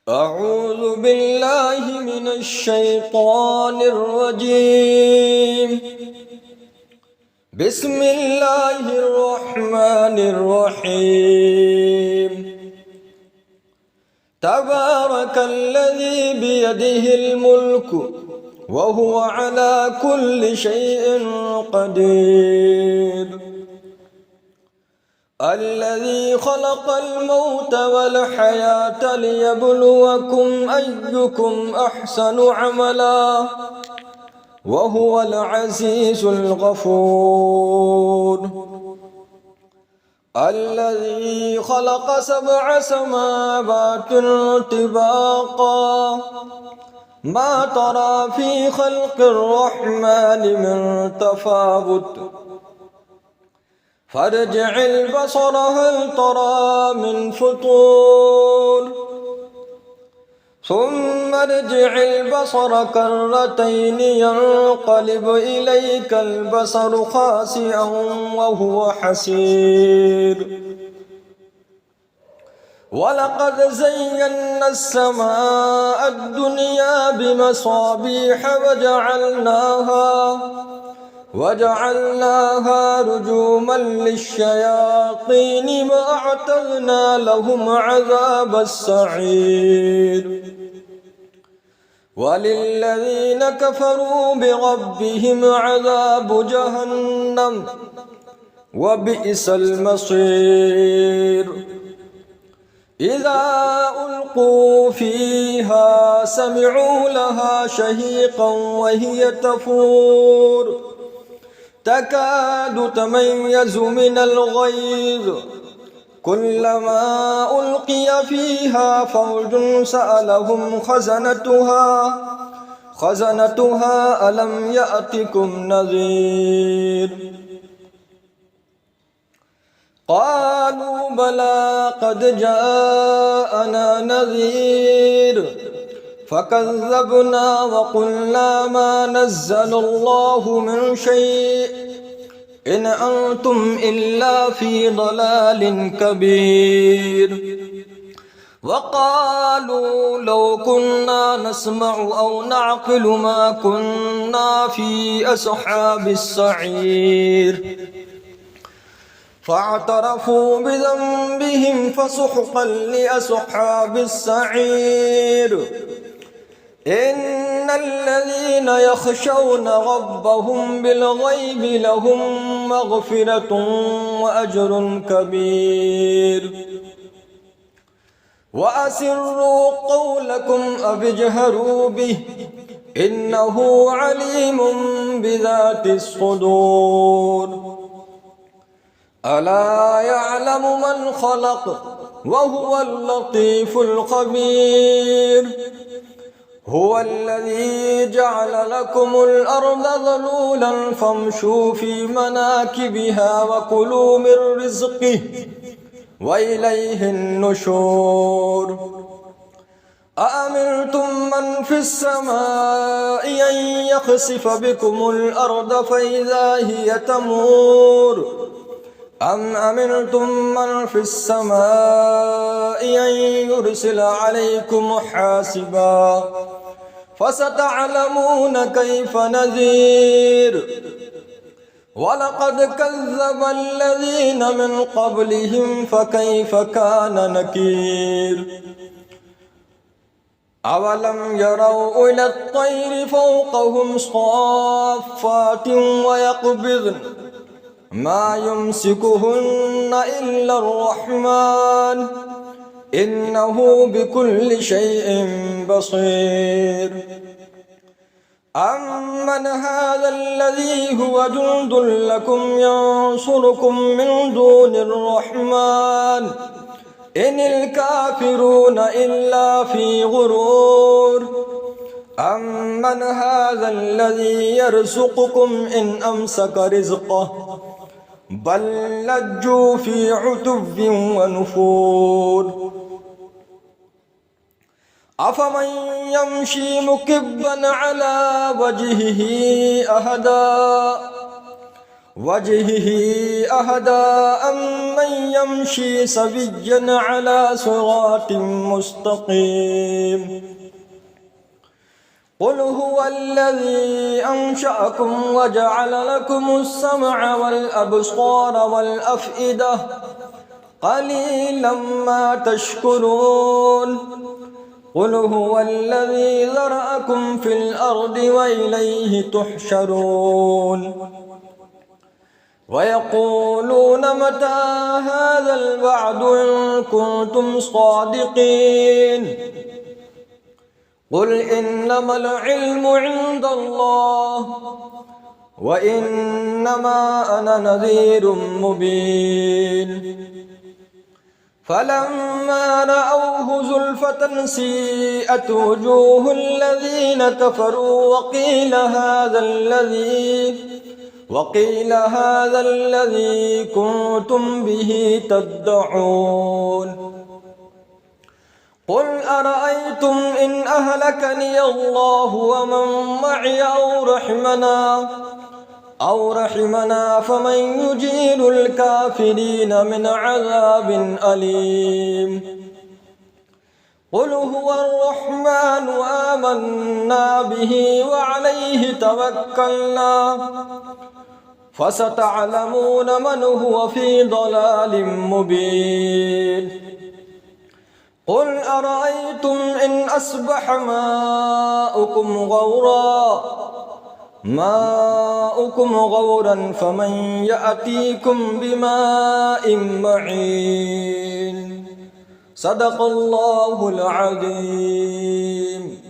أعوذ بالله من الشيطان الرجيم. بسم الله الرحمن الرحيم. تبارك الذي بيده الملك وهو على كل شيء قدير. الذي خلق الموت والحياة ليبلوكم أيكم أحسن عملا وهو العزيز الغفور. الذي خلق 7 سماوات طباقا ما ترى في خلق الرحمن من تفاوت فارجع البصر هل ترى من فطور ثم ارجع البصر كرتين ينقلب إليك البصر خاسئا وهو حسير. ولقد زينا السماء الدنيا بمصابيح وجعلناها رجوما للشياطين وأعتدنا لهم عذاب السعير. وللذين كفروا بربهم عذاب جهنم وبئس المصير. إذا ألقوا فيها سمعوا لها شهيقا وهي تفور تكاد تميز من الغيظ كلما ألقي فيها فوج سألهم خزنتها ألم يأتكم نذير. قالوا بلى قد جاءنا نذير فكذبنا وقلنا ما نزل الله من شيء إن أنتم إلا في ضلال كبير. وقالوا لو كنا نسمع أو نعقل ما كنا في أصحاب السعير. فاعترفوا بذنبهم فسحقا لأصحاب السعير. إن الذين يخشون ربهم بالغيب لهم مغفرة وأجر كبير. وأسروا قولكم أو اجهروا به إنه عليم بذات الصدور. ألا يعلم من خلق وهو اللطيف الخبير. هو الذي جعل لكم الأرض ذلولا فامشوا في مناكبها وكلوا من رزقه وإليه النشور. أأمنتم من في السماء أن يخسف بكم الأرض فإذا هي تمور أم أمنتم من في السماء أن يرسل عليكم حاسبا فستعلمون كيف نذير. ولقد كذب الذين من قبلهم فكيف كان نكير. أولم يروا إلى الطير فوقهم صافات ويقبضن ما يمسكهن إلا الرحمن إنه بكل شيء بصير. أمن هذا الذي هو جند لكم ينصركم من دون الرحمن إن الكافرون إلا في غرور. أمن هذا الذي يرزقكم إن أمسك رزقه بل لجوا في عتو ونفور. أفمن يمشي مكبا على وجهه أهدى وجهه أهدى أمن يمشي سويا على صراط مستقيم قل هو الذي أنشأكم وجعل لكم السمع والأبصار والأفئدة قليلا ما تشكرون قل هو الذي ذرأكم في الأرض وإليه تحشرون ويقولون متى هذا الوعد إن كنتم صادقين قل إنما العلم عند الله وإنما أنا نذير مبين فلما رأوه زلفة سيئت وجوه الذين كفروا وقيل هذا الذي كنتم به تدعون قل أرأيتم إن أهلكني الله ومن معي أو رحمنا فمن يجير الكافرين من عذاب أليم قل هو الرحمن آمنا به وعليه توكلنا فستعلمون من هو في ضلال مبين قل أرأيتم إن أصبح ماؤكم غورا فمن يأتيكم بماء معين صدق الله العظيم